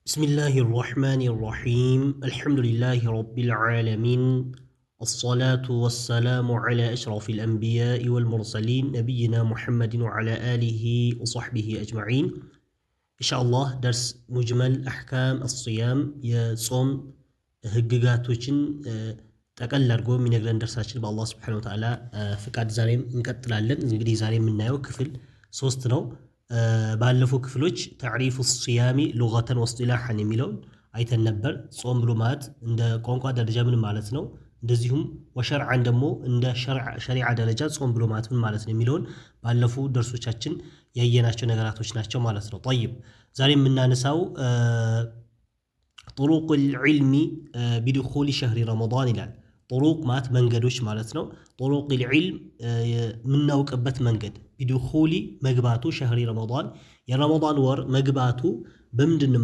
بسم الله الرحمن الرحيم الحمد لله رب العالمين الصلاة والسلام على أشرف الأنبياء والمرسلين نبينا محمد وعلى آله وصحبه أجمعين إن شاء الله درس مجمل أحكام الصيام يصوم هججاتوچن ጠቀል አድርጎ የሚነግረን ደርሳችን በአላህ Subhanahu Wa Ta'ala ፍቃድ ዛሬም እንቀጥላለን። እንግዲህ ዛሬ የምናየው ክፍል 3 ነው። ባለፈው ክፍሎች تعريف الصيام لغة واصطلاحا የሚለውን አይተን ነበር። ጾም ብሎ ማለት እንደ ቋንቋ ደረጃ ምን ማለት ነው፣ እንደዚሁም ወሸርዓን ደግሞ እንደ ሸሪዓ ደረጃ ጾም ብሎ ማለት ምን ማለት ነው የሚለውን ባለፈው ደርሶቻችን ያየናቸው ነገራቶች ናቸው ማለት ነው። طيب ዛሬ የምናነሳው طرق العلم بدخول شهر رمضان ይላል። طرق ማለት መንገዶች ማለት ነው። طرق العلم ምናውቅበት መንገድ بدخول መግባቱ شهر رمضان የረመዳን ወር መግባቱ በምንድን ነው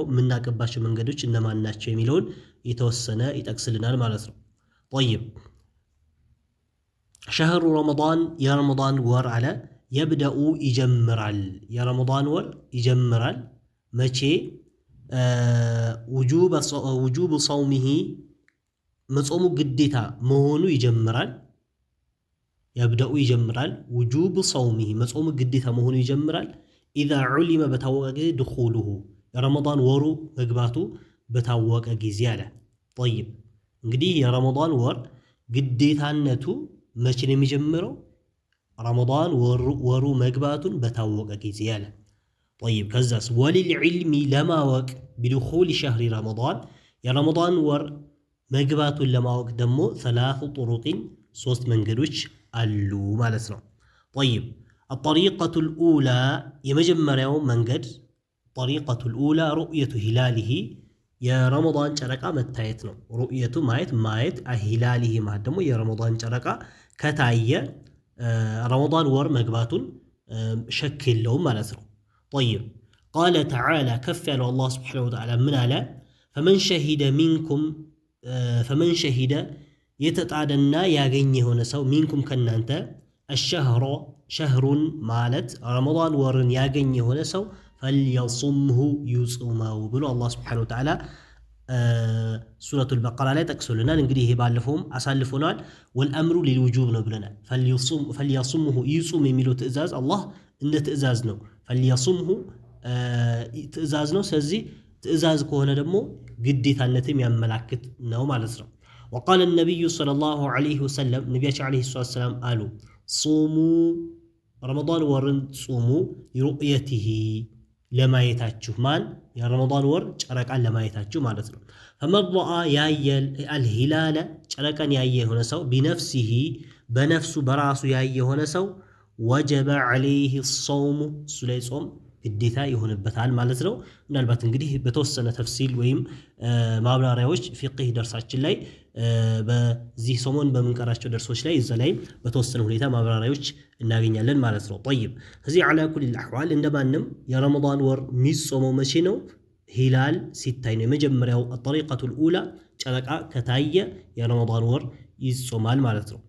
የምናውቅባቸው መንገዶች እነማን ናቸው የሚለውን የተወሰነ ይጠቅስልናል ማለት ነው። طيب شهر رمضان የረመዳን ወር አለ يبدأ ይጀምራል። የረመዳን ወር ይጀምራል መቼ وجوب صومه መጾሙ ግዴታ መሆኑ ይጀምራል። يبدأ ይጀምራል وجوب صومه መጾሙ ግዴታ መሆኑ ይጀምራል إذا علم በታወቀ دخوله የረመዳን ወሩ መግባቱ በታወቀ ጊዜ አለ። طيب እንግዲህ የረመዳን ወር ግዴታነቱ መቼ ነው የሚጀምረው? ረመዳን ወሩ መግባቱን በታወቀ ጊዜ አለ። طيب كذاس وللعلم لما وق بدخول شهر رمضان يا رمضان ور مجبات لما وق دمو 3 طرق 3 منجدوش አሉ ማለት ነው። طيب الطريقة الأولى يمجمريو منجد الطريقة الأولى رؤية هلاله يا رمضان ጨረቃ መታየት ነው። رؤية ማየት هلاله ማለት ደግሞ የረመዳን ጨረቃ ከታየ ረመዳን ወር መግባቱን ሸክ የለውም ማለት ነው። طيب قال تعالى كف على الله سبحانه وتعالى من على فمن شهد يتتعدنا ياغني هنا سو منكم كنانت الشهر شهر مالت رمضان ورن ياغني هنا سو فليصمه يصومه بلو الله سبحانه وتعالى سورة البقرة لا تكسلنا እንግዲህ ባለፈውም አሳልፎናል። والامر للوجوب ነው ብለናል። فليصمه يصوم የሚለው ትእዛዝ አላህ እንደ ትእዛዝ ነው። فليصمه ትእዛዝ ነው። ስለዚህ ትእዛዝ ከሆነ ደግሞ ግዴታነትም ያመላክት ነው ማለት ነው። وقال النبي صلى الله عليه وسلم ነብያችን عليه الصلاه والسلام አሉ صوموا رمضان ወርን ጾሙ رؤيته ለማየታችሁ ማን የረመዳን ወር ጨረቃን ለማየታችሁ ማለት ነው። فمن رأى ያየ الهلال ጨረቃን ያየ ሆነ ሰው بنفسه በነፍሱ በራሱ ያየ ሆነ ሰው وجب عليه الصوم ሱላይ ጾም ግዴታ ይሆንበታል ማለት ነው። ምናልባት እንግዲህ በተወሰነ ተፍሲል ወይም ማብራሪያዎች ፊቅህ ደርሳችን ላይ በዚህ ሰሞን በመንቀራቸው ደርሶች ላይ እዛ ላይ በተወሰነ ሁኔታ ማብራሪያዎች እናገኛለን ማለት ነው። طيب እዚህ على كل الاحوال እንደማንም የረመዳን ወር የሚጾመው መቼ ነው? ሂላል ሲታይ ነው። የመጀመሪያው الطريقة الأولى ጨረቃ ከታየ የረመዳን ወር ይጾማል ማለት ነው።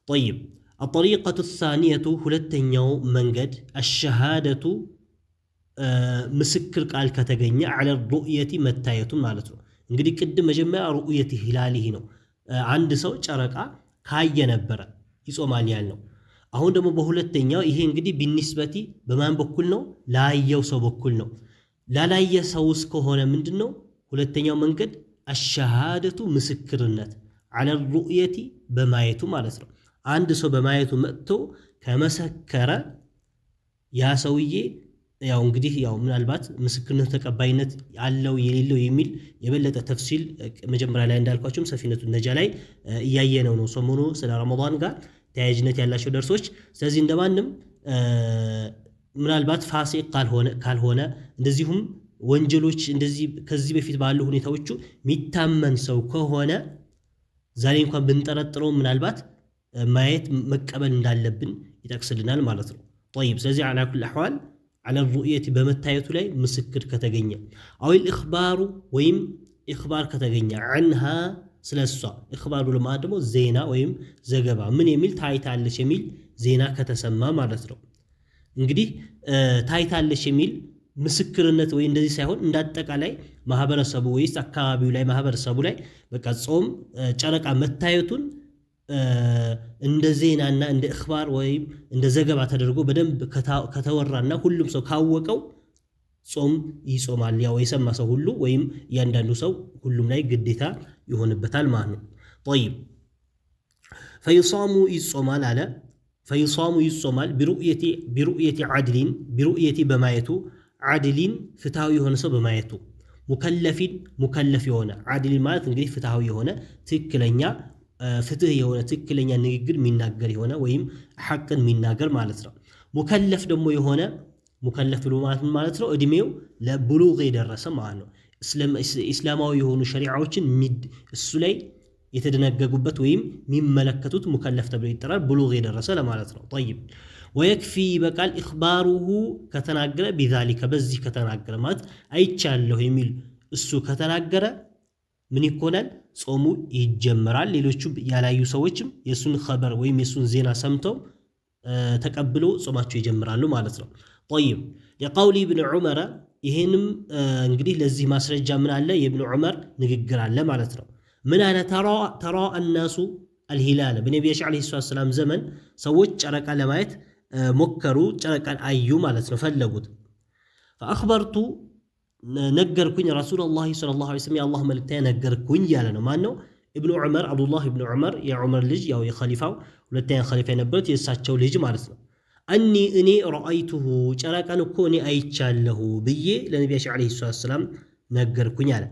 طيب الطريقة الثانية ሁለተኛው መንገድ الشهادة ምስክር ቃል ከተገኘ على الرؤية መታየቱ ማለት ነው። እንግዲህ ቅድም መጀመሪያ رؤية هلاله ነው። አንድ ሰው ጨረቃ ካየ ነበረ ይጾማል ያልነው። አሁን ደግሞ በሁለተኛው ይሄ እንግዲህ بالنسبة በማን በኩል ነው? ላየው ሰው በኩል ነው። ላላየ ሰውስ ከሆነ ምንድነው ሁለተኛው መንገድ الشهادة ምስክርነት على الرؤية በማየቱ ማለት ነው። አንድ ሰው በማየቱ መጥቶ ከመሰከረ ያ ሰውዬ ያው እንግዲህ ያው ምናልባት ምስክርነት ተቀባይነት ያለው የሌለው የሚል የበለጠ ተፍሲል መጀመሪያ ላይ እንዳልኳችሁም ሰፊነቱ ነጃ ላይ እያየነው ነው ሰሞኑ ስለ ረመዳን ጋር ተያያዥነት ያላቸው ደርሶች። ስለዚህ እንደማንም ምናልባት ፋሲቅ ካልሆነ እንደዚሁም ወንጀሎች እንደዚህ ከዚህ በፊት ባሉ ሁኔታዎቹ ሚታመን ሰው ከሆነ ዛሬ እንኳን ብንጠረጥረው ምናልባት ማየት መቀበል እንዳለብን ይጠቅስልናል ማለት ነው። طيب ስለዚህ على كل الاحوال على الرؤية በመታየቱ ላይ ምስክር ከተገኘ او الاخبار ወይም اخبار ከተገኘ عنها ስለሷ اخبار ለማለት ደግሞ ዜና ወይም ዘገባ ምን የሚል ታይታለች የሚል ዜና ከተሰማ ማለት ነው። እንግዲህ ታይታለች የሚል ምስክርነት ወይ እንደዚህ ሳይሆን እንዳጠቃላይ ማህበረሰቡ ወይስ አካባቢው ላይ ማህበረሰቡ ላይ በቃ ጾም ጨረቃ መታየቱን እንደ ዜናና እንደ እኽባር ወይም እንደ ዘገባ ተደርጎ በደንብ ከተወራና ሁሉም ሰው ካወቀው ጾም ይጾማል። ያው የሰማ ሰው ሁሉ ወይም እያንዳንዱ ሰው ሁሉም ላይ ግዴታ ይሆንበታል ማለት ነው። طيب فيصام ይጾማል አለ فيصام ይጾማል برؤية عدل برؤية በማየቱ عدل ፍትሃዊ የሆነ ሰው በማየቱ ሙከለፍ የሆነ عدل ማለት እንግዲህ ፍትሃዊ የሆነ ትክክለኛ ፍትህ የሆነ ትክክለኛ ንግግር የሚናገር የሆነ ወይም ሐቅን የሚናገር ማለት ነው። ሙከለፍ ደግሞ የሆነ ሙከለፍ ብሎ ማለት ነው እድሜው ለብሉግ የደረሰ ማለት ነው። እስላማዊ የሆኑ ሸሪዓዎችን እሱ ላይ የተደነገጉበት ወይም የሚመለከቱት ሙከለፍ ተብሎ ይጠራል። ብሉግ የደረሰ ለማለት ነው። طيب ويكفي በቃል ኢኽባሩሁ ከተናገረ بذلك በዚህ ከተናገረ ማለት አይቻለሁ የሚል እሱ ከተናገረ ምን ይኮናል? ጾሙ ይጀምራል። ሌሎቹ ያላዩ ሰዎችም የሱን ኸበር ወይም የሱን ዜና ሰምተው ተቀብለው ጾማቸው ይጀምራሉ ማለት ነው። طيب لقول ابن عمر ይሄንም እንግዲህ ለዚህ ማስረጃ ምን አለ? የኢብኑ ዑመር ንግግር አለ ማለት ነው። ምን አለ? ተራ الناس الهلال በነቢያችን አለይሂ ሰላም ዘመን ሰዎች ጨረቃ ለማየት ሞከሩ። ጨረቃን አዩ ማለት ነው፣ ፈለጉት። فأخبرت ነገርኩኝ ረሱላህ ሰለላሁ ዐለይሂ ወሰለም የአላህ መልእክተኛ ነገርኩኝ ያለ ነው። ማን ነው? ኢብኑ ዑመር አብዱላህ ኢብኑ ዑመር የዑመር ልጅ ያው የኸሊፋው ሁለተኛ ኸሊፋ የነበሩት የእሳቸው ልጅ ማለት ነው። እኔ ረአይቱሁ ጨረቃን እኮ እኔ አይቻለሁ ብዬ ለነቢያችን አለይሂ ሰላም ነገርኩኝ አለ።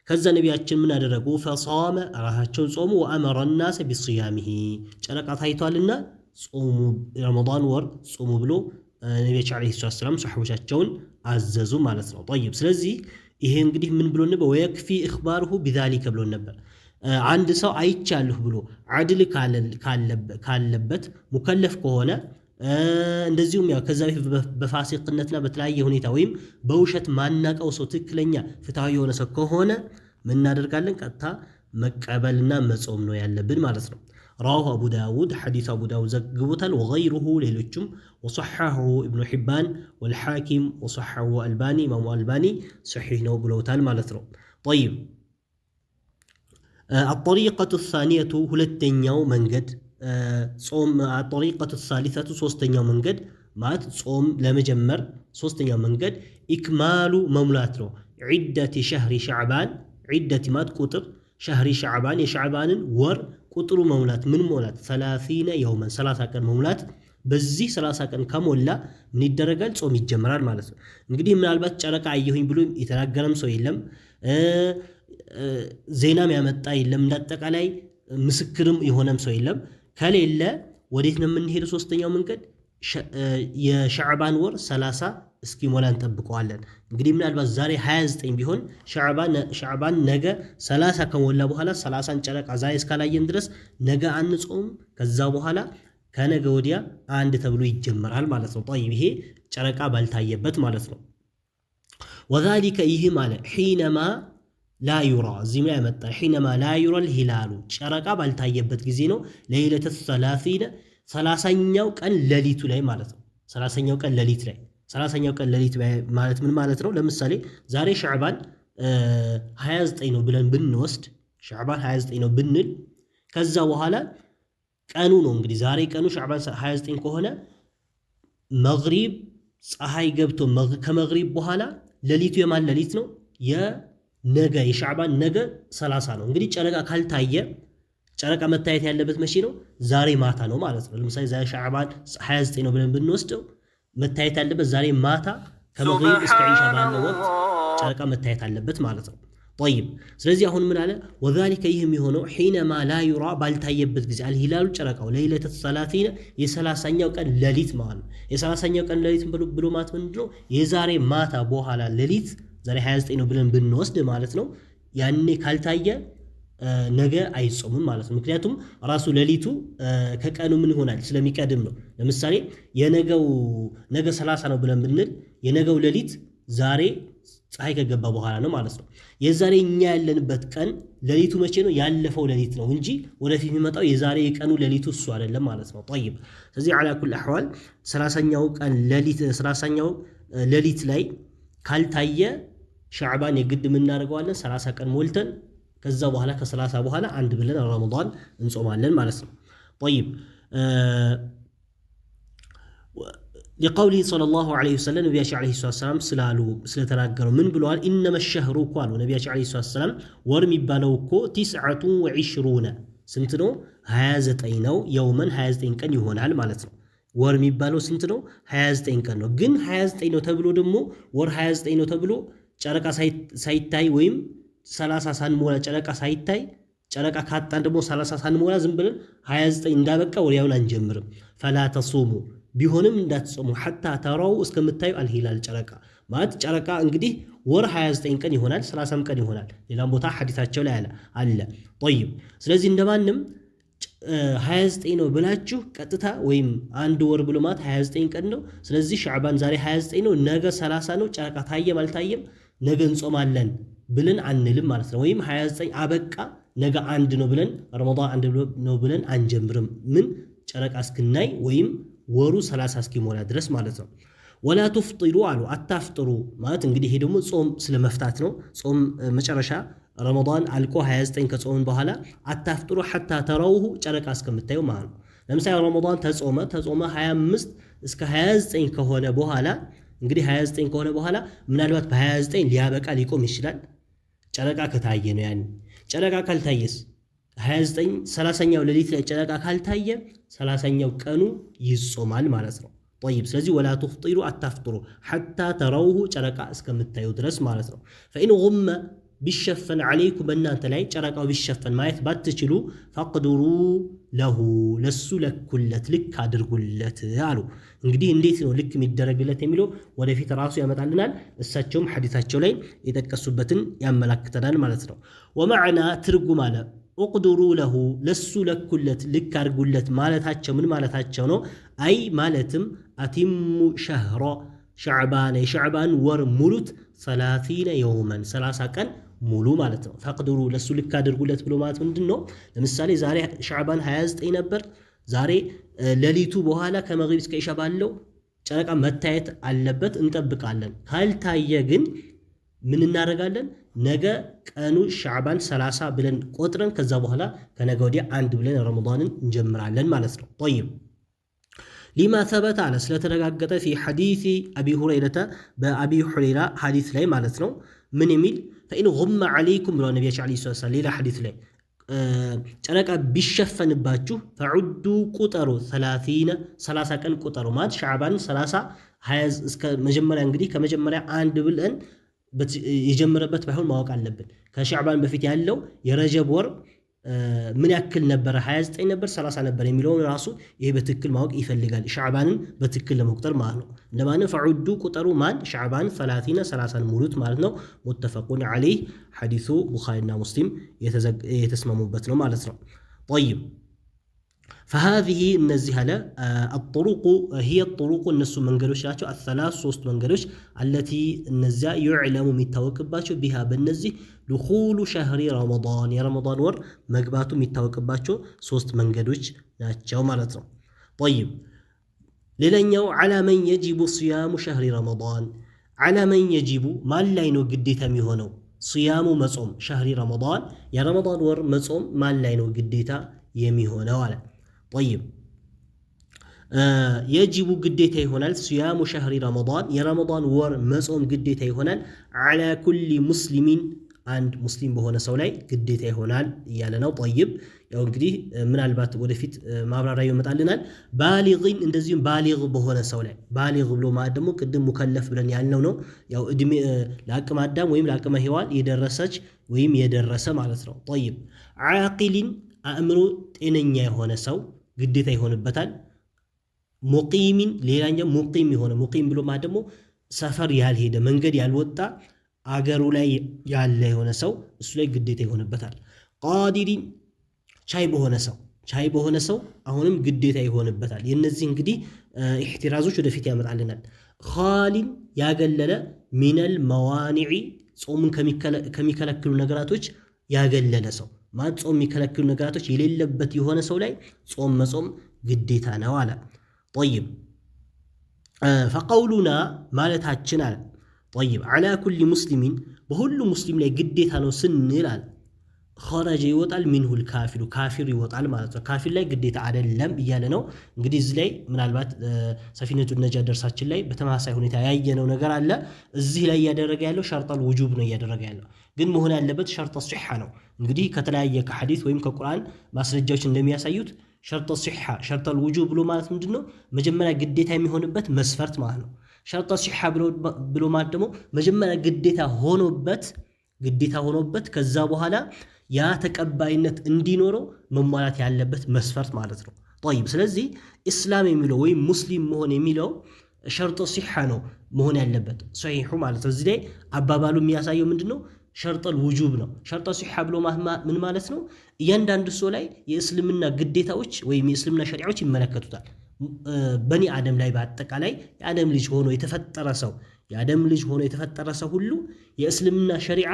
ከዛ ነቢያችን ምን አደረጉ? ፈሳመ ራሳቸውን ጾሙ። ወአመረ الناس بصيامه ጨረቃ ታይቷልና ጾሙ ረመዳን ወር ጾሙ ብሎ ነቢያችን አለይሂ ሰላም ሰሐቦቻቸውን አዘዙ ማለት ነው። طيب ስለዚህ ይሄ እንግዲህ ምን ብሎ ነበር? ወይክፊ ኢኽባሩሁ بذلك ብሎ ነበር። አንድ ሰው አይቻለሁ ብሎ አድል ካለበት ሙከለፍ ከሆነ እንደዚሁም ያው ከዛ በፋሲቅነትና በተለያየ ሁኔታ ወይም በውሸት ማናቀው ሰው ትክክለኛ ፍትሃዊ የሆነ ሰው ከሆነ ምን እናደርጋለን? ቀጥታ መቀበልና መጾም ነው ያለብን ማለት ነው። رواه أبو داود حديث أبو داود زقبوتال وغيره ليلوچم وصححه ابن حبان والحاكم وصححه الباني إمام الباني صحيح نو بلوتال مالترو. طيب الطريقة الثانية ሁለተኛው መንገድ ጾም الطريقة الثالثة ሶስተኛው መንገድ ማለት ጾም ለመጀመር ሶስተኛው መንገድ ኢክማሉ መሙላት ነው። ዒደቲ ሸህሪ ሸዕባን ዒደቲ ማለት ቁጥር ሸህሪ ሸዕባን የሸዕባንን ወር ቁጥሩ መሙላት ምን መሙላት 30 የውመን 30 ቀን መሙላት። በዚህ 30 ቀን ከሞላ ምን ይደረጋል? ጾም ይጀምራል ማለት ነው። እንግዲህ ምናልባት ጨረቃ አየሁኝ ብሎ የተናገረም ሰው የለም፣ ዜናም ያመጣ የለም፣ እንዳጠቃላይ ምስክርም የሆነም ሰው የለም። ከሌለ ወዴት ነው የምንሄደው? ሶስተኛው መንገድ የሸዕባን ወር 30 እስኪሞላ እንጠብቀዋለን። እንግዲህ ምናልባት ዛሬ 29 ቢሆን ሸዕባን ነገ 30 ከሞላ በኋላ 30ን ጨረቃ ዛሬ እስካላየን ድረስ ነገ አንጾም። ከዛ በኋላ ከነገ ወዲያ አንድ ተብሎ ይጀምራል ማለት ነው። طيب ይሄ ጨረቃ ባልታየበት ማለት ነው። وذلك ይህ ማለት حينما لا يرى እዚህ ላይ መጣ حينما لا يرى الهلال ጨረቃ ባልታየበት ጊዜ ነው። ለይለተ 30ኛው ቀን ሌሊቱ ላይ ማለት ነው። 30ኛው ቀን ሌሊት ላይ 30ኛው ቀን ሌሊት ማለት ምን ማለት ነው? ለምሳሌ ዛሬ ሸዕባን 29 ነው ብለን ብንወስድ ሸዕባን 29 ነው ብንል ከዛ በኋላ ቀኑ ነው እንግዲህ ዛሬ ቀኑ ሸዕባን 29 ከሆነ መግሪብ ፀሐይ ገብቶ ከመግሪብ በኋላ ሌሊቱ የማን ሌሊት ነው? የነገ የሸዕባን ነገ 30 ነው። እንግዲህ ጨረቃ ካልታየ ጨረቃ መታየት ያለበት መቼ ነው? ዛሬ ማታ ነው ማለት ነው። ለምሳሌ ዛሬ ሸዕባን 29 ነው ብለን ብንወስደው መታየት ያለበት ዛሬ ማታ ከመግሪብ እስከ ዒሻ ባለው ወቅት ጨረቃ መታየት አለበት ማለት ነው። طيب ስለዚህ አሁን ምን አለ? وذلك ይህም የሆነው حينما لا يرى ባልታየበት ጊዜ አልሂላሉ ጨረቃው ለይለተ 30 የ30ኛው ቀን ሌሊት ማለት ነው። የ30ኛው ቀን ሌሊት ብሎ ማለት ምንድነው? የዛሬ ማታ በኋላ ሌሊት ዛሬ 29 ነው ብለን ብንወስድ ማለት ነው። ያኔ ካልታየ ነገ አይጾምም ማለት ነው። ምክንያቱም ራሱ ሌሊቱ ከቀኑ ምን ይሆናል ስለሚቀድም ነው። ለምሳሌ የነገው ነገ 30 ነው ብለን ብንል የነገው ሌሊት ዛሬ ፀሐይ ከገባ በኋላ ነው ማለት ነው። የዛሬ እኛ ያለንበት ቀን ሌሊቱ መቼ ነው? ያለፈው ሌሊት ነው እንጂ ወደፊት የሚመጣው የዛሬ የቀኑ ሌሊቱ እሱ አይደለም ማለት ነው። طيب ስለዚህ على كل احوال 30ኛው ቀን ሌሊት 30ኛው ሌሊት ላይ ካልታየ ሻዕባን የግድ የምናደርገዋለን 30 ቀን ሞልተን ከዛ በኋላ ከ30 በኋላ አንድ ብለን ረመዳን እንጾማለን ማለት ነው። طيب لقوله صلى الله عليه وسلم ነብያችን عليه الصلاه والسلام ስለተናገሩ ምን ብለዋል? انما الشهر قالوا ነብያችን عليه الصلاه والسلام ወር የሚባለው እኮ 29 ስንት ነው? 29 ነው። የውመን 29 ቀን ይሆናል ማለት ነው። ወር የሚባለው ስንት ነው? 29 ቀን ነው። ግን 29 ነው ተብሎ ደግሞ ወር 29 ነው ተብሎ ጨረቃ ሳይታይ ወይም 30 ሳንሞላ ጨረቃ ሳይታይ ጨረቃ ካጣን ደግሞ 30 ሳንሞላ ዝም ብለን 29 እንዳበቃ ወዲያውን አንጀምርም። ፈላ ተሱሙ ቢሆንም እንዳትጾሙ ሐታ ተራው እስከምታዩ አልሂላል ጨረቃ ማለት ጨረቃ እንግዲህ ወር 29 ቀን ይሆናል 30 ቀን ይሆናል። ሌላም ቦታ ሐዲታቸው ላይ አለ። طيب ስለዚህ እንደማንም 29 ነው ብላችሁ ቀጥታ ወይም አንድ ወር ብሎ ማለት 29 ቀን ነው። ስለዚህ ሻዕባን ዛሬ 29 ነው ነገ 30 ነው ጨረቃ ታየም አልታየም ነገ እንጾማለን ብለን አንልም ማለት ነው። ወይም 29 አበቃ ነገ አንድ ነው ብለን ረመዳን አንድ ነው ብለን አንጀምርም። ምን ጨረቃ እስክናይ ወይም ወሩ 30 እስኪሞላ ድረስ ማለት ነው። ወላ ትፍጢሩ አሉ አታፍጥሩ ማለት እንግዲህ ይሄ ደግሞ ጾም ስለመፍታት ነው። ጾም መጨረሻ ረመዳን አልቆ 29 ከጾምን በኋላ አታፍጥሩ ሐታ ተራውሁ ጨረቃ እስከምታዩ ማለት ነው። ለምሳሌ ረመዳን ተጾመ 25 እስከ 29 ከሆነ በኋላ እንግዲህ 29 ከሆነ በኋላ ምናልባት በ29 ሊያበቃ ሊቆም ይችላል። ጨረቃ ከታየ ነው ያን ጨረቃ ካልታየስ 29 30ኛው ሌሊት ላይ ጨረቃ ካልታየ 30ኛው ቀኑ ይጾማል ማለት ነው። طيب ስለዚህ ወላ ትፍጢሩ አታፍጥሩ ሐታ ተራውሁ ጨረቃ እስከምታዩ ድረስ ማለት ነው። فإن غم ቢሸፈን عليكم በእናንተ ላይ ጨረቃው ቢሸፈን ማየት ባትችሉ ፈቅድሩ ለሁ ለሱ ለኩለት ልክ አድርጉለት አሉ። እንግዲህ እንዴት ነው ልክ የሚደረግለት የሚለው ወደፊት ራሱ ያመጣልናል። እሳቸውም ሐዲታቸው ላይ የጠቀሱበትን ያመላክተናል ማለት ነው። ወመዕና ትርጉም አለ እቅድሩ ለሁ ለሱ ለኩለት ልክ አድርጉለት ማለታቸው ምን ማለታቸው ነው? አይ ማለትም አቲሙ ሸህረ ሻዕባን የሻዕባን ወር ሙሉት 30 የውመን 30 ቀን ሙሉ ማለት ነው። ፈቅድሩ ለሱ ልክ አድርጉለት ብሎ ማለት ምንድን ነው? ለምሳሌ ዛሬ ሻዕባን 29 ነበር። ዛሬ ሌሊቱ በኋላ ከመግሪብ እስከ ኢሻ ባለው ጨረቃ መታየት አለበት፣ እንጠብቃለን። ካልታየ ግን ምን እናደርጋለን? ነገ ቀኑ ሻዕባን 30 ብለን ቆጥረን ከዛ በኋላ ከነገ ወዲያ አንድ ብለን ረመዳንን እንጀምራለን ማለት ነው። طيب لما ثبت على ስለተረጋገጠ في حديث ابي هريره በአቢ ሁረይራ ሐዲስ ላይ ማለት ነው። ምን የሚል فإن غم عليكم ብለው ነብያችን አለይሂ ሰላም ሌላ ሐዲስ ላይ ጨረቃ ቢሸፈንባችሁ ፈዑዱ ቁጠሩ 30 ቀን ቁጠሩ ማለት ሻዕባን 30 20 እስከ መጀመሪያ እንግዲህ ከመጀመሪያ አንድ ብለን የጀመረበት ባይሆን ማወቅ አለብን። ከሻዕባን በፊት ያለው የረጀብ ወር ምን ያክል ነበር? 29 ነበር 30 ነበር የሚለውን ራሱ ይሄ በትክክል ማወቅ ይፈልጋል። ሻዕባንን በትክክል ለመቁጠር ማለት ነው። እንደማንም ፈዑዱ ቁጠሩ ማን ሻዕባን 30 ሙሉት ማለት ነው። ሙተፈቁን ዐለይህ ሐዲሱ ቡኻሪና ሙስሊም የተስማሙበት ነው ማለት ነው። طيب فهذه እነዚህ አለ الطرق هي الطرق እነሱ መንገዶች ናቸው። الثلاث ሶስት መንገዶች التي እነዚያ يعلم የሚታወቅባቸው بها በእነዚህ دخول شهر رمضان የረመዳን ወር መግባቱ የሚታወቅባቸው ሶስት መንገዶች ናቸው ማለት ነው። طيب ሌላኛው على من يجب صيام شهر رمضان على من يجب ማን ላይ ነው ግዴታ የሚሆነው? صيام መጾም شهر رمضان የረመዳን ወር መጾም ማን ላይ ነው ግዴታ የሚሆነው አለ። طيب يجب ግዴታ ይሆናል صيام شهر رمضان የረመዳን ወር መጾም ግዴታ ይሆናል على كل مسلم አንድ ሙስሊም በሆነ ሰው ላይ ግዴታ ይሆናል እያለ ነው። طيب ያው እንግዲህ ምናልባት ወደፊት ማብራሪያ ይመጣልናል። ባሊግን እንደዚሁም ባሊግ በሆነ ሰው ላይ ባሊግ ብሎ ማለት ደግሞ ቅድም ሙከለፍ ብለን ያልነው ነው። ያው እድሜ ለአቅመ አዳም ወይም ለአቅመ ሔዋን የደረሰች ወይም የደረሰ ማለት ነው። طيب ዓቂልን አእምሮ ጤነኛ የሆነ ሰው ግዴታ ይሆንበታል። ሙቂሚን ሌላኛው ሙቂም የሆነ ሙቂም ብሎ ማለት ደግሞ ሰፈር ያልሄደ መንገድ ያልወጣ አገሩ ላይ ያለ የሆነ ሰው እሱ ላይ ግዴታ ይሆንበታል። ቃዲሪን ቻይ በሆነ ሰው አሁንም ግዴታ ይሆንበታል። የነዚህ እንግዲህ ኢህቲራዞች ወደፊት ያመጣልናል። ኻሊን ያገለለ ሚነል መዋኒዒ ጾምን ከሚከለክሉ ነገራቶች ያገለለ ሰው ማለት ጾም የሚከለክሉ ነገራቶች የሌለበት የሆነ ሰው ላይ ጾም መጾም ግዴታ ነው አለ። طيب فقولنا ማለታችን አለ طيب على كل مسلم በሁሉ ሙስሊም ላይ ግዴታ ነው ስንል አለ ኸረጀ ይወጣል ሚንሁል ካፊሩ ካፊር ይወጣል ማለት ነው። ካፊር ላይ ግዴታ አይደለም እያለ ነው። እንግዲህ እዚህ ላይ ምናልባት ሰፊነቱ ነጃ ደርሳችን ላይ በተመሳሳይ ሁኔታ ያየነው ነገር አለ። እዚህ ላይ እያደረገ ያለው ሸርጠል ውጁብ ነው እያደረገ ያለው፣ ግን መሆን ያለበት ሸርጠ ሲሐ ነው። እንግዲህ ከተለያየ ከሐዲስ ወይም ከቁርአን ማስረጃዎች እንደሚያሳዩት ሸርጠ ሲሐ ሸርጠል ውጁብ ብሎ ማለት ምንድነው? መጀመሪያ ግዴታ የሚሆንበት መስፈርት ማለት ነው። ሸርጠ ሲሐ ብሎ ማለት ደግሞ መጀመሪያ ግዴታ ሆኖበት ከዛ በኋላ ያ ተቀባይነት እንዲኖረው መሟላት ያለበት መስፈርት ማለት ነው። طيب ስለዚህ እስላም የሚለው ወይም ሙስሊም መሆን የሚለው ሸርጦ ሲሐ ነው መሆን ያለበት ሶሒሑ ማለት ነው። እዚህ ላይ አባባሉ የሚያሳየው ምንድነው? ሸርጠል ውጁብ ነው። ሸርጦ ሲሐ ብሎ ምን ማለት ነው? እያንዳንዱ ሰው ላይ የእስልምና ግዴታዎች ወይም የእስልምና ሸሪዓዎች ይመለከቱታል። በኒ አደም ላይ በአጠቃላይ የአደም ልጅ ሆኖ የተፈጠረ ሰው ሁሉ የእስልምና ሸሪዓ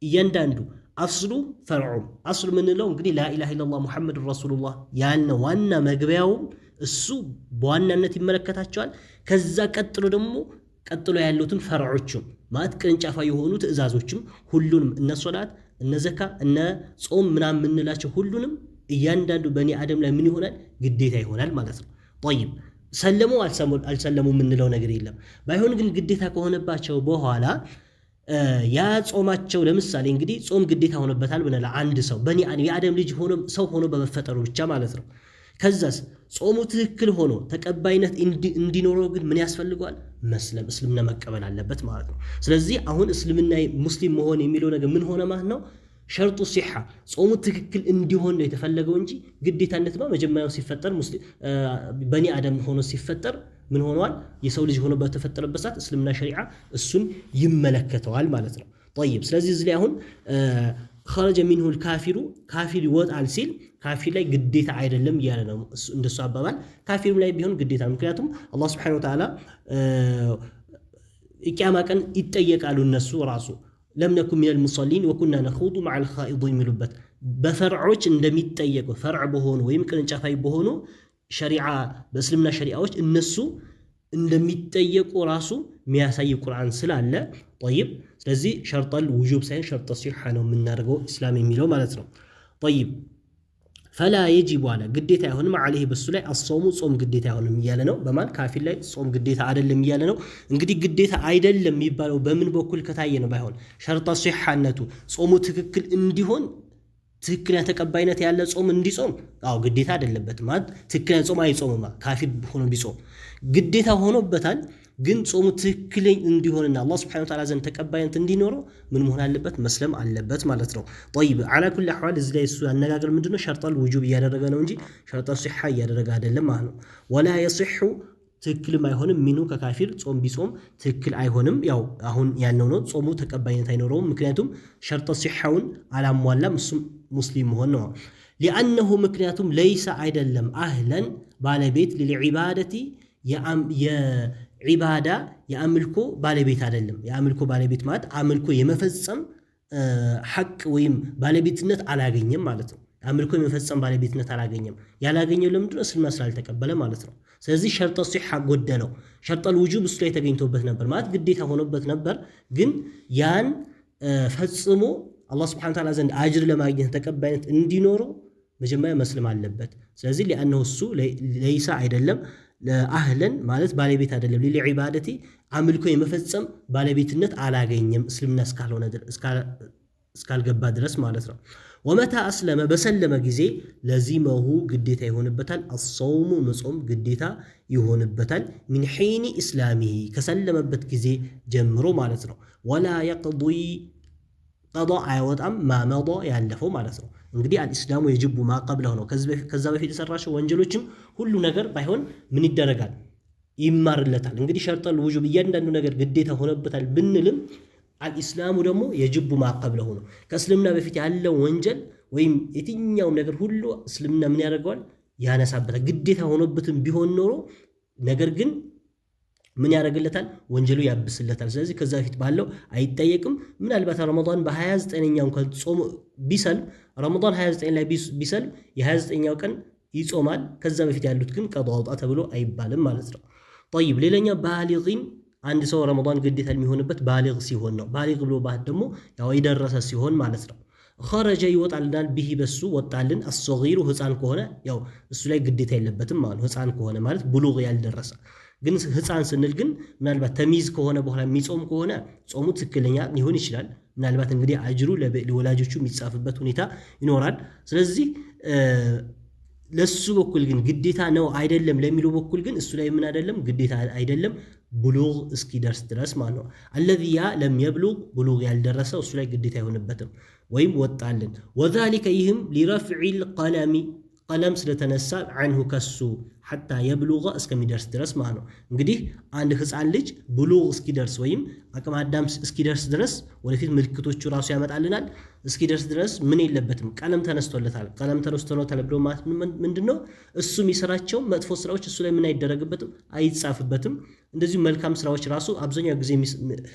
እያንዳንዱ አስሉ ፈርዑም አስሉ ምንለው እንግዲህ ላኢላሃ ኢለላህ ሙሐመድ ረሱሉላህ ያልነው ዋና መግቢያውም እሱ በዋናነት ይመለከታቸዋል። ከዛ ቀጥሎ ያሉትን ፈርዖችም ማለት ቅርንጫፋ የሆኑ ትእዛዞችም ሁሉንም እነ ሶላት እነ ዘካ እነ ጾም ምናምን የምንላቸው ሁሉንም እያንዳንዱ በኒ አደም ላይ ምን ይሆናል? ግዴታ ይሆናል ማለት ነው። طيب ሰለሙ አልሰለሙ የምንለው ነገር የለም። ባይሆን ግን ግዴታ ከሆነባቸው በኋላ ያ ጾማቸው ለምሳሌ እንግዲህ ጾም ግዴታ ሆነበታል ብለናል። አንድ ሰው በኒ የአደም ልጅ ሆኖ ሰው ሆኖ በመፈጠሩ ብቻ ማለት ነው። ከዛስ ጾሙ ትክክል ሆኖ ተቀባይነት እንዲኖረው ግን ምን ያስፈልገዋል? መስለም እስልምና መቀበል አለበት ማለት ነው። ስለዚህ አሁን እስልምና ሙስሊም መሆን የሚለው ነገር ምን ሆነ ማለት ነው? ሸርጡ ሲሐ ጾሙ ትክክል እንዲሆን ነው የተፈለገው እንጂ ግዴታነትማ መጀመሪያው ሲፈጠር በኒ አደም ሆኖ ሲፈጠር ምን ሆኗል? የሰው ልጅ ሆኖ በተፈጠረበት ሰዓት እስልምና ሸሪዓ እሱን ይመለከተዋል ማለት ነው። طيب ስለዚህ እዚህ ላይ አሁን خرج منه الكافر ካፊር ይወጣል ሲል ካፊር ላይ ግዴታ አይደለም እያለ ነው። እንደሱ አባባል ካፊርም ላይ ቢሆን ግዴታ፣ ምክንያቱም አላህ Subhanahu Wa Ta'ala ኢቂያማ ቀን ይጠየቃሉ እነሱ ራሱ ለም ነኩን ሚነል ሙሰሊን ወኩና ነኹዱ መዐል ኻኢዲን የሚሉበት በፈርዖች እንደሚጠየቁ ፈርዕ በሆኑ ወይም ቅርንጫፋይ በሆኑ ሸሪዓ በእስልምና ሸሪዓዎች እነሱ እንደሚጠየቁ ራሱ የሚያሳይ ቁርአን ስላለ طيب ስለዚህ ሸርጠል ውጁብ ሳይሆን ሸርጠ ሲሐ ነው የምናደርገው እስላም የሚለው ማለት ነው። طيب فلا يجب على ግዴታ አይሆንም عليه በሱ ላይ አሶሙ ጾም ግዴታ አይሆንም እያለ ነው። በማን ካፊር ላይ ጾም ግዴታ አይደለም እያለ ነው። እንግዲህ ግዴታ አይደለም የሚባለው በምን በኩል ከታየ ነው? ባይሆን ሸርጠ ሲሐነቱ ጾሙ ትክክል እንዲሆን ትክክለኛ ተቀባይነት ያለ ጾም እንዲጾም ግዴታ አይደለበት ማለት ትክክለኛ ጾም አይጾምማ ካፊር ሆኖ ቢጾም ግዴታ ሆኖበታል። ግን ጾሙ ትክክለኛ እንዲሆንና አላህ Subhanahu Wa Ta'ala ዘንድ ተቀባይነት እንዲኖረው ምን መሆን አለበት? መስለም አለበት ማለት ነው። طيب على كل احوال እዚህ ላይ እሱ አነጋገር ምንድነው? ሸርጠል ውጁብ እያደረገ ነው እንጂ ሸርጠ ሲሐ እያደረገ አይደለም ማለት ነው። ولا يصح ትክክልም አይሆንም ሚኑ ከካፊር ጾም ቢጾም ትክክል አይሆንም። ያው አሁን ያለው ነው ጾሙ ተቀባይነት አይኖረውም፣ ምክንያቱም ሸርጠ ሲሐውን አላሟላም እሱም ሙስሊም ሆኖ ነው። لانه ምክንያቱም ليس አይደለም አህለን ባለቤት ለዒባደቲ የዒባዳ የአምልኮ ባለቤት አይደለም። የአምልኮ ባለቤት ማለት አምልኮ የመፈጸም ሐቅ ወይም ባለቤትነት አላገኘም ማለት ነው። አምልኮ የመፈጸም ባለቤትነት አላገኘም። ያላገኘው ለምንድነው? እስልምና ስላልተቀበለ ማለት ነው። ስለዚህ ሸርጠ ሲሐ ጎደለው። ሸርጠል ውጁብ እሱ ላይ ተገኝቶበት ነበር ማለት ግዴታ ሆኖበት ነበር። ግን ያን ፈጽሞ አላህ Subhanahu Wa Ta'ala ዘንድ አጅር ለማግኘት ተቀባይነት እንዲኖረው መጀመሪያ መስለም አለበት። ስለዚህ لانه እሱ ليس አይደለም ለአህለን ማለት ባለቤት አይደለም ለዒባደቲ አምልኮ የመፈጸም ባለቤትነት አላገኘም እስልምና እስካልገባ ድረስ ማለት ነው። ወመታ አስለመ በሰለመ ጊዜ ለዚመሁ ግዴታ ይሆንበታል። አሶሙ መጾም ግዴታ ይሆንበታል። ሚን ሒኒ ኢስላሚሂ ከሰለመበት ጊዜ ጀምሮ ማለት ነው። ወላ የቅዲ ቀዷ አይወጣም ማመዷ ያለፈው ማለት ነው። እንግዲህ አልኢስላሙ የጅቡ ማቀብለው ነው። ከዛ በፊት የሰራቸው ወንጀሎችም ሁሉ ነገር ባይሆን ምን ይደረጋል? ይማርለታል። እንግዲህ ሸርጠል ውጁብ እያንዳንዱ ነገር ግዴታ ሆነበታል ብንልም አልኢስላሙ ደግሞ የጅቡ ማቀብለው ነው። ከእስልምና በፊት ያለው ወንጀል ወይም የትኛውም ነገር ሁሉ እስልምና ምን ያደርገዋል? ያነሳበታል። ግዴታ ሆኖበትም ቢሆን ኖሮ ነገር ግን ምን ያደርግለታል? ወንጀሉ ያብስለታል። ስለዚህ ከዛ በፊት ባለው አይጠየቅም። ምናልባት ረመዳን በ29ኛው እንኳን ጾም ቢሰልም ረመዳን 29 ላይ ቢሰልም የ29ኛው ቀን ይጾማል። ከዛ በፊት ያሉት ግን ቀዷ አውጣ ተብሎ አይባልም ማለት ነው። طيب ሌላኛው ባሊግን አንድ ሰው ረመዳን ግዴታ የሚሆንበት ባሊግ ሲሆን ነው። ባሊግ ብሎ ማለት ደግሞ ያው የደረሰ ሲሆን ማለት ነው። ኸረጀ ይወጣልናል ቢሂ በሱ ወጣልን አስገይሩ ህፃን ከሆነ ያው እሱ ላይ ግዴታ የለበትም ማለት ነው። ህፃን ከሆነ ማለት ብሉግ ያልደረሰ ግን ህፃን ስንል ግን ምናልባት ተሚዝ ከሆነ በኋላ የሚጾም ከሆነ ጾሙ ትክክለኛ ሊሆን ይችላል። ምናልባት እንግዲህ አጅሩ ለወላጆቹ የሚጻፍበት ሁኔታ ይኖራል። ስለዚህ ለሱ በኩል ግን ግዴታ ነው አይደለም ለሚለው በኩል ግን እሱ ላይ ምን አይደለም ግዴታ አይደለም ብሉግ እስኪደርስ ድረስ ማለት ነው። الذي لم يبلغ ብሉግ ያልደረሰው እሱ ላይ ግዴታ አይሆንበትም ወይም ወጣልን። وذلك ይህም لرفع القلم ቀለም ስለተነሳ عنه ከሱ حتى يبلغ እስከሚደርስ ድረስ ማለት ነው። እንግዲህ አንድ ህፃን ልጅ ብሉግ እስኪደርስ ወይም አቅመ አዳም እስኪደርስ ድረስ ወደፊት ምልክቶቹ ራሱ ያመጣልናል። እስኪደርስ ድረስ ምን የለበትም ቀለም ተነስቶለታል። ቀለም ተነስቶለታል ብሎ ማለት ምንድነው? እሱ የሚሰራቸው መጥፎ ስራዎች እሱ ላይ ምን አይደረግበትም አይጻፍበትም። እንደዚሁ መልካም ስራዎች ራሱ አብዛኛው ጊዜ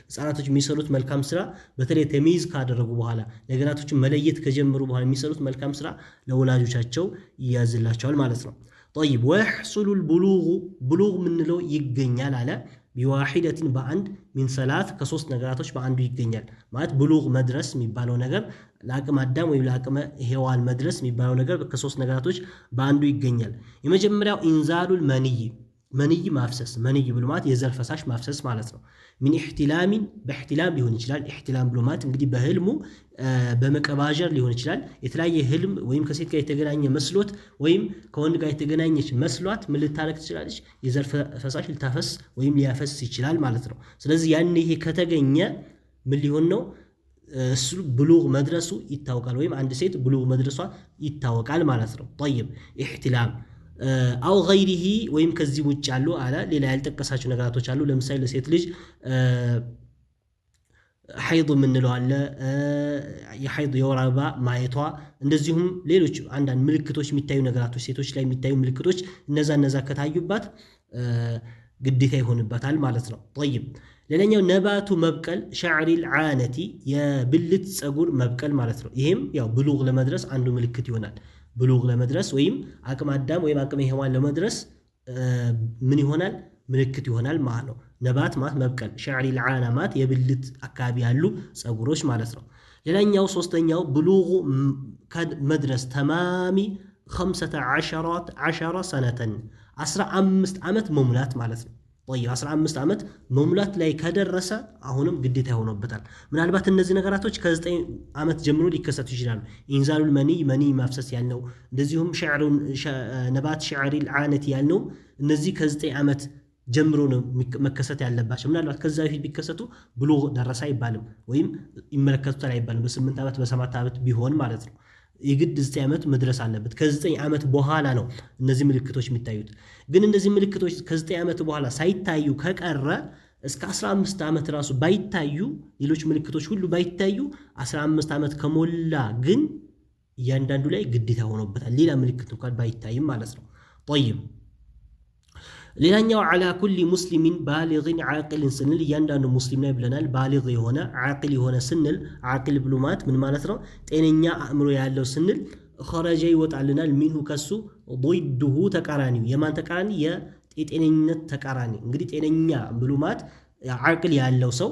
ህፃናቶች የሚሰሩት መልካም ስራ በተለይ ተሚዝ ካደረጉ በኋላ ነገራቶችን መለየት ከጀመሩ በኋላ የሚሰሩት መልካም ስራ ለወላጆቻቸው ይያዝላቸዋል ማለት ነው። طيب ويحصل البلوغ بلوغ ምንለው ይገኛል አለ بواحدة በአንድ من ثلاث ከሶስት ነገራቶች በአንዱ ይገኛል ማለት ብሉግ መድረስ የሚባለው ነገር ለአቅመ አዳም ወይም ለአቅመ ሔዋን መድረስ የሚባለው ነገር ከሶስት ነገራቶች በአንዱ ይገኛል። የመጀመሪያው ኢንዛሉል መንይ ማፍሰስ መንይ ብሎ ማለት የዘር ፈሳሽ ማፍሰስ ማለት ነው። ምን ኢህቲላሚን በኢህቲላም ሊሆን ይችላል። ኢህቲላም ብሎ ማለት እንግዲህ በህልሙ በመቀባጀር ሊሆን ይችላል። የተለያየ ህልም ወይም ከሴት ጋር የተገናኘ መስሎት ወይም ከወንድ ጋር የተገናኘች መስሏት ምን ልታረግ ትችላለች? የዘር ፈሳሽ ልታፈስ ወይም ሊያፈስ ይችላል ማለት ነው። ስለዚህ ያን ይሄ ከተገኘ ምን ሊሆን ነው? እሱ ብሉግ መድረሱ ይታወቃል ወይም አንድ ሴት ብሉግ መድረሷ ይታወቃል ማለት ነው። طيب ኢህቲላም አው ገይሪሂ ወይም ከዚህ ውጭ ያሉ አለ ሌላ ያልጠቀሳቸው ነገራቶች አሉ። ለምሳሌ ለሴት ልጅ ሐይድ ምንለው አለ የሐይድ የወር አበባ ማየቷ እንደዚሁም ሌሎች አንዳንድ ምልክቶች የሚታዩ ነገራቶች ሴቶች ላይ የሚታዩ ምልክቶች እነዛ ከታዩባት ግዴታ ይሆንባታል ማለት ነው። طيب ሌላኛው ነባቱ መብቀል ሸዕሪል ዓነቲ የብልት ፀጉር መብቀል ማለት ነው። ይሄም ያው ብሉግ ለመድረስ አንዱ ምልክት ይሆናል። ብሉግ ለመድረስ ወይም አቅመ አዳም ወይም አቅመ ሔዋን ለመድረስ ምን ይሆናል? ምልክት ይሆናል ማለት ነው። ነባት ማለት መብቀል ሸዕሪል ዓና ማለት የብልት አካባቢ ያሉ ፀጉሮች ማለት ነው። ሌላኛው ሶስተኛው ብሉግ መድረስ ተማሚ 15 ሰነተን 15 ዓመት መሙላት ማለት ነው። طيب 15 ዓመት መሙላት ላይ ከደረሰ አሁንም ግዴታ ይሆንበታል። ምናልባት እነዚህ ነገራቶች ከ9 ዓመት ጀምሮ ሊከሰቱ ይችላሉ። ኢንዛሉል መኒ ማፍሰስ ያልነው እንደዚሁም ነባት ሸዕሪል ዓነቲ ያልነው እነዚህ ከ9 ዓመት ጀምሮ ነው መከሰት ያለባቸው። ምናልባት ከዛ በፊት ቢከሰቱ ብሉግ ደረሰ አይባልም ወይም ይመለከቱታል አይባልም። በ8 ዓመት በ7 ዓመት ቢሆን ማለት ነው። የግድ 9 ዓመት መድረስ አለበት። ከ9 ዓመት በኋላ ነው እነዚህ ምልክቶች የሚታዩት። ግን እነዚህ ምልክቶች ከ9 ዓመት በኋላ ሳይታዩ ከቀረ እስከ 15 ዓመት ራሱ ባይታዩ ሌሎች ምልክቶች ሁሉ ባይታዩ 15 ዓመት ከሞላ ግን እያንዳንዱ ላይ ግዴታ ሆኖበታል። ሌላ ምልክት እንኳን ባይታይም ማለት ነው። طيب ሌላኛው على كل مسلم بالغ عاقل ስንል እያንዳንዱ ሙስሊም ላይ ብለናል። ባሊግ የሆነ ዓቂል የሆነ ስንል ዓቂል ብሎ ማለት ምን ማለት ነው? ጤነኛ አእምሮ ያለው ስንል ኸረጀ ይወጣልናል ሚንሁ ከሱ ضده ተቃራኒው የማን ተቃራኒ? የጤነኝነት ተቃራኒ። እንግዲህ ጤነኛ ብሎ ማለት ዓቂል ያለው ሰው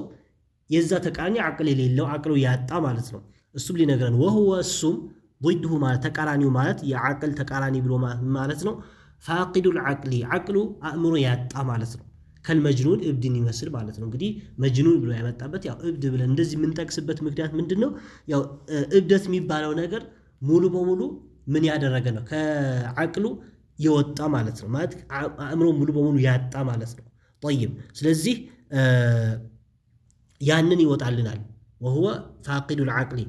የዛ ተቃራኒ ዓቂል የሌለው ዓቅሉ ያጣ ማለት ነው። እሱም ሊነግረን وهو እሱም ضده ማለት ተቃራኒው ማለት የዓቂል ተቃራኒ ብሎ ማለት ነው። ፋቂዱል ዓቅሊ ዓቅሉ አእምሮ ያጣ ማለት ነው። ከልመጅኑን እብድን ይመስል ማለት ነው። እንግዲህ መጅኑን ብሎ ያመጣበት ያው እብድ ብለን እንደዚህ የምንጠቅስበት ምክንያት ምንድነው? ያው እብደት የሚባለው ነገር ሙሉ በሙሉ ምን ያደረገ ነው? ከዓቅሉ የወጣ ማለት ነው። ማለት አእምሮ ሙሉ በሙሉ ያጣ ማለት ነው። طيب ስለዚህ ያንን ይወጣልናል። وهو ፋቂዱል ዓቅሊ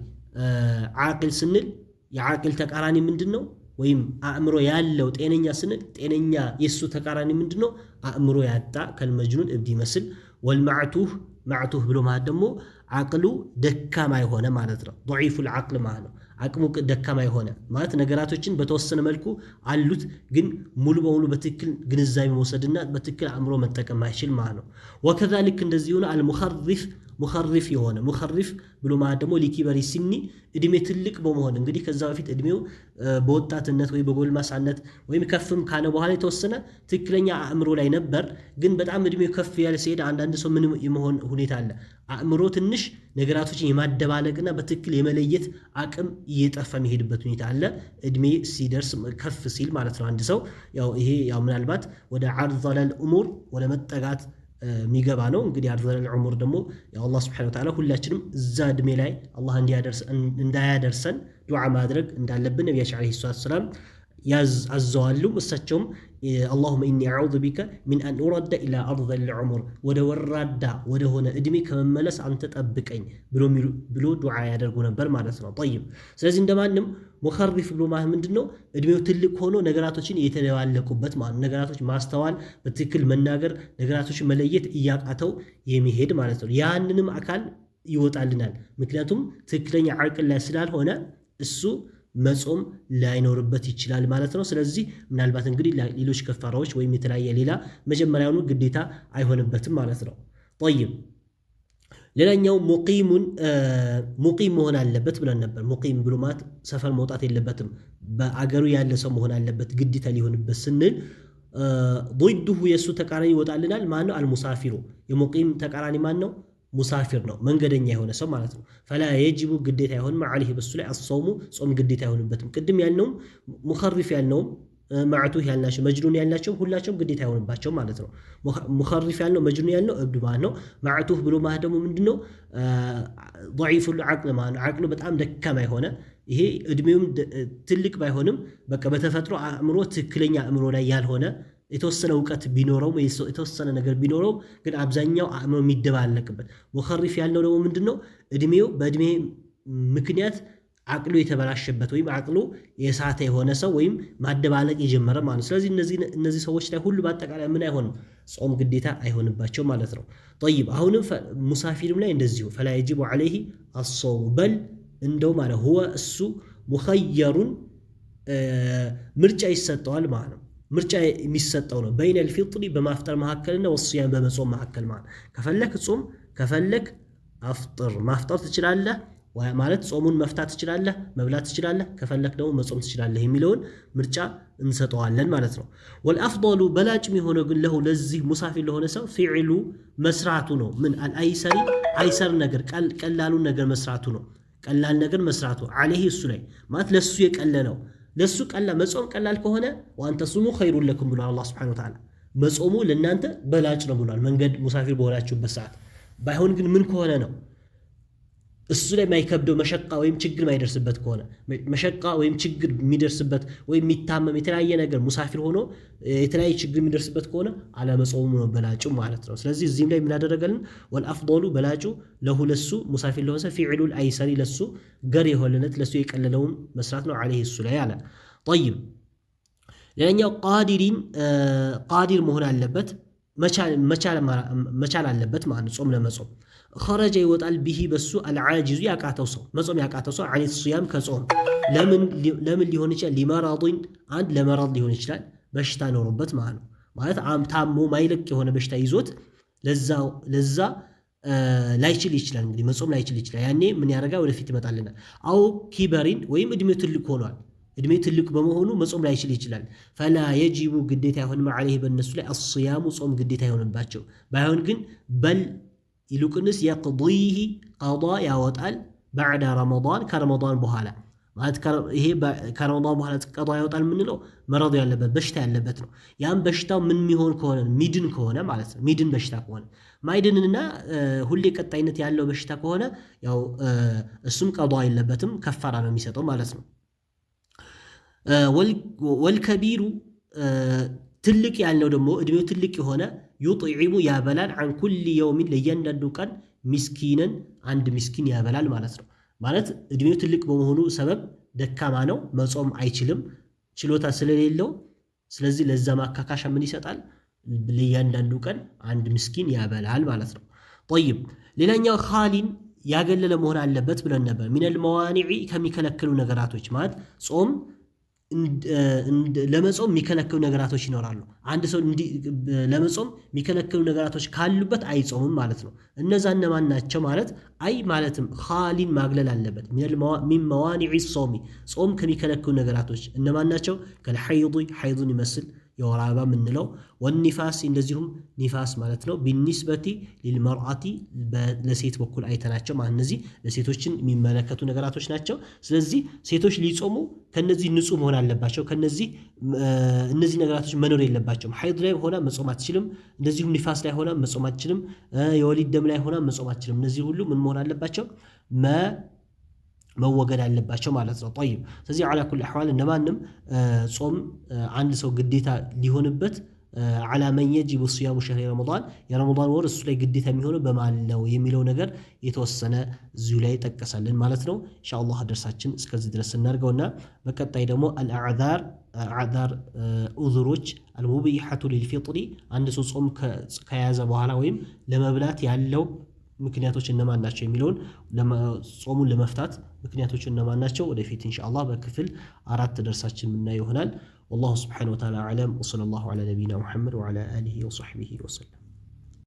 ዓቅል ስንል የዓቅል ተቃራኒ ምንድነው? ወይም አእምሮ ያለው ጤነኛ ስንል ጤነኛ የሱ ተቃራኒ ምንድነው? አእምሮ ያጣ ከልመጅኑን እብድ ይመስል። ወልማዕቱህ ማዕቱህ ብሎ ማለት ደግሞ ዓቅሉ ደካማ የሆነ ማለት ነው። ضعيفul ዓቅል ማለት ነው። አቅሙ ደካማ የሆነ ማለት ነገራቶችን በተወሰነ መልኩ አሉት ግን ሙሉ በሙሉ በትክክል ግንዛቤ መውሰድና በትክክል አእምሮ መጠቀም አይችል ማለት ነው። ወከዛልክ እንደዚህ ሆነ አልሙኸሪፍ ሙኸሪፍ የሆነ ሙኸሪፍ ብሎ ማለት ደግሞ ሊኪበሪ ሲኒ እድሜ ትልቅ በመሆን እንግዲህ ከዛ በፊት እድሜው በወጣትነት ወይ በጎልማሳነት ወይም ከፍም ካለ በኋላ የተወሰነ ትክክለኛ አእምሮ ላይ ነበር። ግን በጣም እድሜው ከፍ ያለ ሲሄድ አንዳንድ ሰው ምን የመሆን ሁኔታ አለ፣ አእምሮ ትንሽ ነገራቶችን የማደባለቅና በትክክል የመለየት አቅም እየጠፋ የሚሄድበት ሁኔታ አለ። እድሜ ሲደርስ ከፍ ሲል ማለት ነው አንድ ሰው ያው ይሄ ያው ምናልባት ወደ ዐርዘለል ኡሙር ወደ መጠጋት የሚገባ ነው። እንግዲህ ዐርዘለል ዑሙር ደግሞ ያው አላህ ሱብሓነሁ ወተዓላ ሁላችንም እዛ እድሜ ላይ አላህ እንዳያደርሰን ዱዓ ማድረግ እንዳለብን ነቢያችን ዓለይሂ ሰላቱ ወሰላም አዘዋሉ። እሳቸውም አላሁመ ኢኒ አዑዙ ቢከ ሚን አን ኡረደ ኢላ ዐርዘሊል ዑሙር ወደ ወራዳ ወደ ሆነ እድሜ ከመመለስ አንተ ጠብቀኝ ብሎ ዱዓ ያደርጉ ነበር ማለት ነው። ጠይብ ስለዚህ እንደማንም ሙኸሪፍ ብሎ ማለት ምንድነው? እድሜው ትልቅ ሆኖ ነገራቶችን እየተደባለቁበት ማለት ነገራቶች ማስተዋል፣ በትክክል መናገር፣ ነገራቶችን መለየት እያቃተው የሚሄድ ማለት ነው። ያንንም አካል ይወጣልናል። ምክንያቱም ትክክለኛ ዓቅል ላይ ስላልሆነ እሱ መጾም ላይኖርበት ይችላል ማለት ነው። ስለዚህ ምናልባት እንግዲህ ሌሎች ከፋራዎች ወይም የተለያየ ሌላ መጀመሪያውኑ ግዴታ አይሆንበትም ማለት ነው። ጠይብ ሌላኛው ሙቂም መሆን አለበት ብለን ነበር። ሙቂም ብሎ ማለት ሰፈር መውጣት የለበትም፣ በአገሩ ያለ ሰው መሆን አለበት ግዴታ ሊሆንበት ስንል ضده የሱ ተቃራኒ ይወጣልናል። ማን ነው? አልሙሳፊሩ። የሙቂም ተቃራኒ ማን ነው? ሙሳፊር ነው፣ መንገደኛ የሆነ ሰው ማለት ነው። ፈላ የጅቡ ግዴታ አይሆንም عليه በሱ ላይ አስሰውሙ ጾም ግዴታ አይሆንበትም። ቅድም ያልነውም ሙኸሪፍ ያልነውም ማዕቱህ ያልናቸው መጅኑን ያልናቸው ሁላቸውም ግዴታ አይሆንባቸው ማለት ነው። ሙኸሪፍ ያልነው መጅኑን ያልነው እብድ ማለት ነው። ማዕቱህ ብሎ ማለት ደግሞ ምንድነው? ضعيفul عقل ማለት ነው። አቅሉ በጣም ደካማ የሆነ ይሄ እድሜውም ትልቅ ባይሆንም በቃ በተፈጥሮ አእምሮ ትክክለኛ አእምሮ ላይ ያልሆነ የተወሰነ እውቀት ቢኖረው የተወሰነ ነገር ቢኖረው ግን አብዛኛው አእምሮ የሚደባለቅበት። ሙኸሪፍ ያልነው ደግሞ ምንድነው? እድሜው በእድሜ ምክንያት አቅሉ የተበላሸበት ወይም አቅሉ የሳተ የሆነ ሰው ወይም ማደባለቅ የጀመረ ማለት ነው። ስለዚህ እነዚህ ሰዎች ላይ ሁሉ በአጠቃላይ ምን አይሆንም? ጾም ግዴታ አይሆንባቸው ማለት ነው። ጠይብ አሁንም ሙሳፊርም ላይ እንደዚሁ ፈላ የጅቡ ዐለይሂ አስሰውሙ በል እንደው ማለት ሁወ እሱ ሙኸየሩን ምርጫ ይሰጠዋል ማለት ነው። ምርጫ የሚሰጠው ነው በይነል ፊጥሪ በማፍጠር መካከልና ወስያም በመጾም መካከል ማለት ከፈለክ ጾም ከፈለክ አፍጥር ማፍጠር ትችላለህ ማለት ጾሙን መፍታት ትችላለህ መብላት ትችላለህ ከፈለክ ደግሞ መጾም ትችላለህ የሚለውን ምርጫ እንሰጠዋለን ማለት ነው። ወልአፍضሉ በላጭም የሆነው ግን ለሁ ለዚህ ሙሳፊር ለሆነ ሰው ፊዕሉ መስራቱ ነው። ምን አልአይሰሪ አይሰር ነገር ቀላሉን ነገር መስራቱ ነው። ቀላል ነገር መስራቱ عليه እሱ ላይ ማለት ለሱ የቀለለው ለሱ ቀላል መጾም ቀላል ከሆነ ወአንተ ሱሙ ኸይሩን ለኩም ብሏል አላህ Subhanahu Wa Ta'ala። መጾሙ ለእናንተ በላጭ ነው ብሏል መንገድ ሙሳፊር በሆናችሁበት ሰዓት። ባይሆን ግን ምን ከሆነ ነው እሱ ላይ ማይከብደው መሸቃ ወይም ችግር ማይደርስበት ከሆነ መሸቃ ወይም ችግር የሚደርስበት ወይም የሚታመም የተለያየ ነገር ሙሳፊር ሆኖ የተለያየ ችግር የሚደርስበት ከሆነ አለመጾሙ ነው በላጩ ማለት ነው። ስለዚህ እዚህም ላይ ምን አደረገልን? ወልአፍضሉ በላጩ ለሁ ለሱ ሙሳፊር ለሆነ ፊዕሉል አይሰሪ ለሱ ገር የሆነለት ለሱ የቀለለውን መስራት ነው عليه እሱ ላይ አለ። طيب ሌላኛው ቃዲር መሆን አለበት መቻል አለበት ማለት ነው። ጾም ለመጾም خرج ይወጣል ቢሂ በሱ አልዓጂዙ ያቃተው ሰው መጾም ያቃተው ሰው عن الصيام ከጾም ለምን ሊሆን ይችላል? ሊመራዲን አንድ ለመራድ ሊሆን ይችላል በሽታ ኖሮበት ማለት ነው። ማለት ታሞ ማይለቅ የሆነ በሽታ ይዞት ለዛ ላይችል ይችላል። እንግዲህ መጾም ላይችል ይችላል። ያኔ ምን ያደርጋል? ወደፊት ይመጣልናል። አው ኪበሪን ወይም እድሜው ትልቅ ሆኗል። እድሜ ትልቅ በመሆኑ መጾም ላይችል ይችላል። ፈላ የጂቡ ግዴታ ይሆን عليه በእነሱ ላይ الصيام ጾም ግዴታ ይሆንባቸው። ባይሆን ግን በል ይልቁንስ የቅضيه ቀዷ ያወጣል بعد رمضان ከረመዳን በኋላ ማለት ይሄ ከረመዳን በኋላ ቀዷ ያወጣል የምንለው መረዱ ያለበት በሽታ ያለበት ነው። ያም በሽታው ምን የሚሆን ከሆነ ሚድን ከሆነ ማለት ነው። ሚድን በሽታ ከሆነ ማይድንና ሁሌ ቀጣይነት ያለው በሽታ ከሆነ ያው እሱም ቀዷ የለበትም ከፋራ ነው የሚሰጠው ማለት ነው። ወልከቢሩ ትልቅ ያለው ደግሞ እድሜው ትልቅ የሆነ ዩጥዒሙ ያበላል عن كل يوم ለእያንዳንዱ ቀን ሚስኪንን አንድ ሚስኪን ያበላል ማለት ነው። ማለት እድሜው ትልቅ በመሆኑ ሰበብ ደካማ ነው መጾም አይችልም ችሎታ ስለሌለው፣ ስለዚህ ለዛ ማካካሻ ምን ይሰጣል? ለእያንዳንዱ ቀን አንድ ሚስኪን ያበላል ማለት ነው። طيب ሌላኛው ኻሊን ያገለለ መሆን አለበት ብለን ነበር። ሚነል መዋኒዒ ከሚከለክሉ ነገራቶች ማለት ጾም ለመጾም የሚከለክሉ ነገራቶች ይኖራሉ። አንድ ሰው ለመጾም የሚከለክሉ ነገራቶች ካሉበት አይጾምም ማለት ነው። እነዛ እነማን ናቸው ማለት አይ ማለትም ኻሊን ማግለል አለበት ሚን መዋኒዕ ጾሚ ጾም ከሚከለክሉ ነገራቶች እነማን ናቸው? ከልሐይድ ሐይዱን ይመስል የወር አበባ የምንለው ወኒፋስ እንደዚሁም ኒፋስ ማለት ነው። ቢኒስበቲ ሊልመርአቲ ለሴት በኩል አይተናቸው ማለት እነዚህ ለሴቶችን የሚመለከቱ ነገራቶች ናቸው። ስለዚህ ሴቶች ሊጾሙ ከነዚህ ንጹህ መሆን አለባቸው። እነዚህ ነገራቶች መኖር የለባቸውም። ሐይድ ላይ ሆና መጾም አትችልም። እንደዚሁም ኒፋስ ላይ ሆና መጾም አትችልም። የወሊድ ደም ላይ ሆና መጾም አትችልም። እነዚህ ሁሉ ምን መሆን አለባቸው? መወገድ አለባቸው ማለት ነው። ጠይብ ስለዚህ አላ ኩል አህዋል እንደማንም ጾም አንድ ሰው ግዴታ ሊሆንበት አላ መን የጅቡ ሲያሙ ሸህሪ ረመዳን የረመዳን ወር እሱ ላይ ግዴታ የሚሆነው በማን ነው የሚለው ነገር የተወሰነ እዚሁ ላይ ጠቀሰልን ማለት ነው። ኢንሻአላህ ደርሳችን እስከዚህ ድረስ እናድርገውና በቀጣይ ደግሞ አልአዕዛር ዑዙሮች አልሙቢሐቱ ሊልፊጥሪ አንድ ሰው ጾም ከያዘ በኋላ ወይም ለመብላት ያለው ምክንያቶች እነማን ናቸው የሚለውን ጾሙን ለመፍታት ምክንያቶች እነማን ናቸው ወደፊት ኢንሻአላህ በክፍል 4 ደርሳችን የምናየው ይሆናል። والله سبحانه وتعالى أعلم وصلى الله على نبينا محمد وعلى آله وصحبه وسلم.